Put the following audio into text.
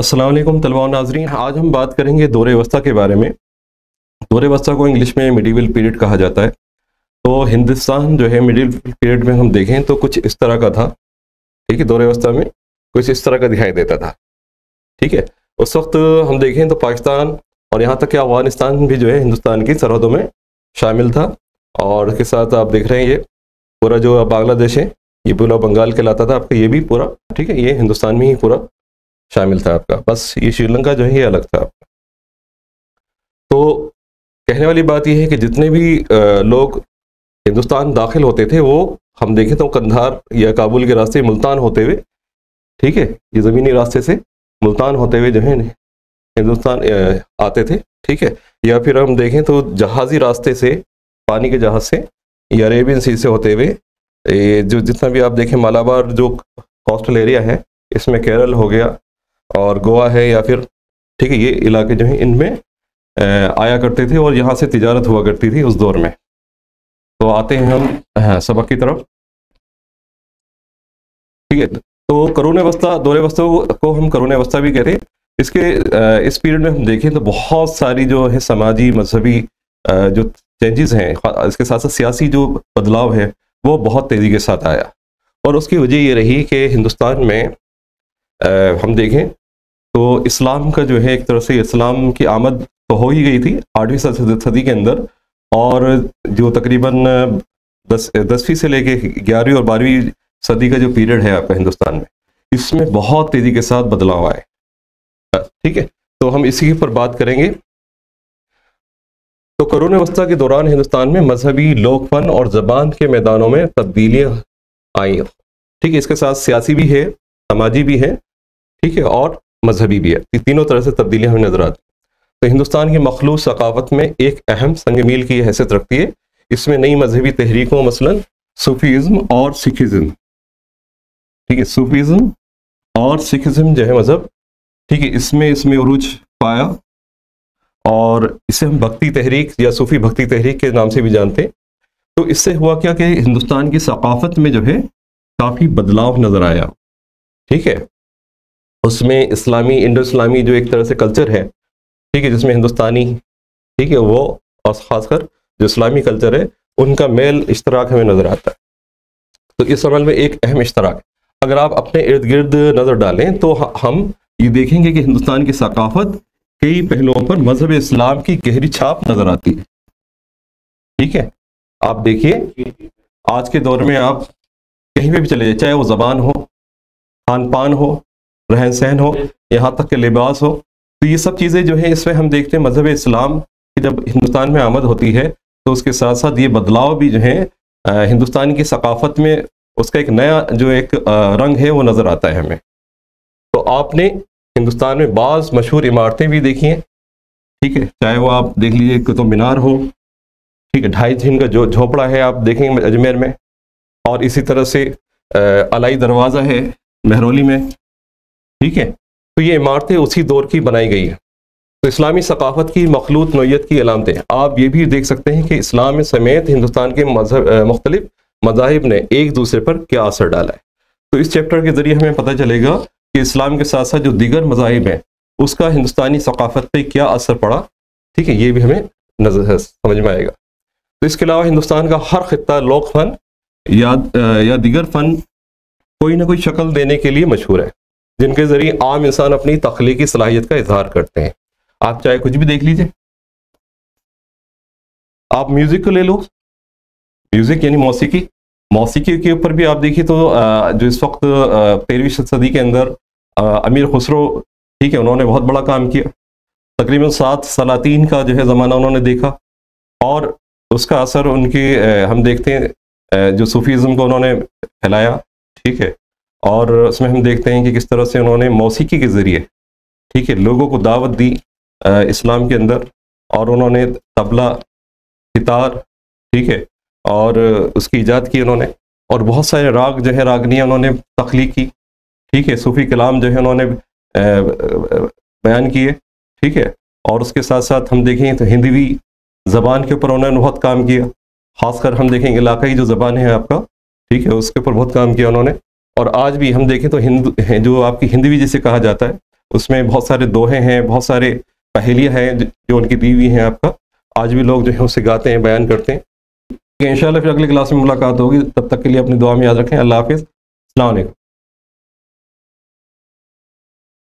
अस्सलाम वालेकुम तलबा और नाज़रीन। आज हम बात करेंगे दौरे वस्ता के बारे में। दौरे वस्ता को इंग्लिश में मिडीवल पीरियड कहा जाता है। तो हिंदुस्तान जो है मिडिल पीरियड में हम देखें तो कुछ इस तरह का था। ठीक है, दौरे वस्ता में कुछ इस तरह का दिखाई देता था। ठीक है, उस वक्त हम देखें तो पाकिस्तान और यहाँ तक कि अफगानिस्तान भी जो है हिंदुस्तान की सरहदों में शामिल था। और इसके साथ आप देख रहे हैं ये पूरा जो बांग्लादेश है ये पूरा बंगाल कहलाता था आपका, ये भी पूरा ठीक है, ये हिंदुस्तान में ही पूरा शामिल था आपका। बस ये श्रीलंका जो है ये अलग था आपका। तो कहने वाली बात यह है कि जितने भी लोग हिंदुस्तान दाखिल होते थे वो हम देखें तो कंधार या काबुल के रास्ते मुल्तान होते हुए, ठीक है, ये ज़मीनी रास्ते से मुल्तान होते हुए जो है हिंदुस्तान आते थे। ठीक है, या फिर हम देखें तो जहाज़ी रास्ते से, पानी के जहाज़ से या अरेबियन सी से होते हुए जो जितना भी आप देखें मालाबार जो कोस्टल एरिया है इसमें केरल हो गया और गोवा है या फिर ठीक है, ये इलाके जो हैं इनमें आया करते थे और यहाँ से तिजारत हुआ करती थी उस दौर में। तो आते हैं हम सबक की तरफ। ठीक है, तो करून वस्ता, दौरे वस्ता को हम करून वस्ता भी कहते हैं। इसके इस पीरियड में हम देखें तो बहुत सारी जो है समाजी मजहबी जो चेंजेस हैं, इसके साथ साथ सियासी जो बदलाव है वो बहुत तेज़ी के साथ आया। और उसकी वजह ये रही कि हिंदुस्तान में हम देखें तो इस्लाम का जो है एक तरह से इस्लाम की आमद तो हो ही गई थी 8वीं सदी के अंदर, और जो तकरीबन 10वीं से लेके 11वीं और 12वीं सदी का जो पीरियड है आपका हिंदुस्तान में, इसमें बहुत तेज़ी के साथ बदलाव आए। ठीक है, तो हम इसी के ऊपर बात करेंगे। तो करून वस्ता के दौरान हिंदुस्तान में मजहबी, लोकफन और ज़बान के मैदानों में तब्दीलियाँ आई। ठीक है, इसके साथ सियासी भी है, समाजी भी है, ठीक है, और मजहबी भी है। तीनों तरह से तब्दीलियाँ हमें नजर आती। तो हिंदुस्तान की मखलूस सकाफत में एक अहम संग मील की हैसियत रखती है। इसमें नई मजहबी तहरीकों मसलन सूफीज़्म और सिखिज़्म, ठीक है, सूफीज़्म और सिखिज़्म जो है मजहब, ठीक है, इसमें उरूज पाया और इसे हम भक्ति तहरीक या सूफी भक्ति तहरीक के नाम से भी जानते हैं। तो इससे हुआ क्या कि हिंदुस्तान की सकाफत में जो है काफ़ी बदलाव नज़र आया। ठीक है, उसमें इस्लामी, इंडो इस्लामी जो एक तरह से कल्चर है, ठीक है, जिसमें हिंदुस्तानी, ठीक है, वो और ख़ासकर जो इस्लामी कल्चर है उनका मेल इश्तराक हमें नज़र आता है। तो इस अमल में एक अहम इश्तराक, अगर आप अपने इर्द गिर्द नज़र डालें तो हम ये देखेंगे कि हिंदुस्तान की सकाफत कई पहलुओं पर मजहब इस्लाम की गहरी छाप नज़र आती है। ठीक है, आप देखिए आज के दौर में आप कहीं पे भी चले जाए, चाहे वो ज़बान हो, खान पान हो, रहन सहन हो, यहाँ तक के लिबास हो, तो ये सब चीज़ें जो है इसमें हम देखते हैं मजहब इस्लाम की जब हिंदुस्तान में आमद होती है तो उसके साथ साथ ये बदलाव भी जो है हिंदुस्तान की सकाफत में उसका एक नया जो एक रंग है वो नज़र आता है हमें। तो आपने हिंदुस्तान में बाज़ मशहूर इमारतें भी देखी हैं, ठीक है, चाहे वो आप देख लीजिए कुतुब मीनार हो, ठीक है, 2.5 दिन का जो झोपड़ा है आप देखेंगे अजमेर में, और इसी तरह से अलाई दरवाज़ा है महरौली में। ठीक है, तो ये इमारतें उसी दौर की बनाई गई है। तो इस्लामी सकाफत की मखलूत नोयत की अलामतें आप ये भी देख सकते हैं कि इस्लाम समेत हिंदुस्तान के मुख्तलिफ मज़ाहिब ने एक दूसरे पर क्या असर डाला है। तो इस चैप्टर के ज़रिए हमें पता चलेगा कि इस्लाम के साथ साथ जो दीगर मज़ाहिब हैं उसका हिंदुस्तानी सकाफत पर क्या असर पड़ा। ठीक है, ये भी हमें नजर समझ में आएगा। तो इसके अलावा हिंदुस्तान का हर खित्ता लोक फ़न या दीगर फ़न कोई ना कोई शक्ल देने के लिए मशहूर है, जिनके ज़रिए आम इंसान अपनी तख्लीकी सलाहियत का इजहार करते हैं। आप चाहे कुछ भी देख लीजिए, आप म्यूज़िक को ले लो, म्यूज़िक यानी मौसीकी के ऊपर भी आप देखिए तो जो इस वक्त 13वीं सदी के अंदर अमीर खुसरो, ठीक है, उन्होंने बहुत बड़ा काम किया। तकरीबन 7 सलातीन का जो है ज़माना उन्होंने देखा और उसका असर उनके हम देखते हैं जो सूफीज़्म को उन्होंने फैलाया। ठीक है, और उसमें हम देखते हैं कि किस तरह से उन्होंने मौसीकी के ज़रिए, ठीक है, लोगों को दावत दी इस्लाम के अंदर, और उन्होंने तबला, सितार, ठीक है, और उसकी ईजाद की उन्होंने, और बहुत सारे राग जो है रागनियाँ उन्होंने तख्लीक की। ठीक है, सूफ़ी कलाम जो है उन्होंने बयान किए। ठीक है, और उसके साथ साथ हम देखें तो हिंदवी ज़बान के ऊपर उन्होंने बहुत काम किया, ख़ासकर हम देखेंगे इलाकाई जो ज़बान है आपका, ठीक है, उसके ऊपर बहुत काम किया उन्होंने। और आज भी हम देखें तो हिंदू जो आपकी हिंदवी जिसे कहा जाता है, उसमें बहुत सारे दोहे हैं, बहुत सारे पहेलियाँ हैं जो उनकी दी हुई हैं। आपका आज भी लोग जो है उससे गाते हैं, बयान करते हैं। इंशाल्लाह फिर अगली क्लास में मुलाकात होगी, तब तक के लिए अपनी दुआ में याद रखें। अल्लाह हाफिज़, अस्सलाम वालेकुम।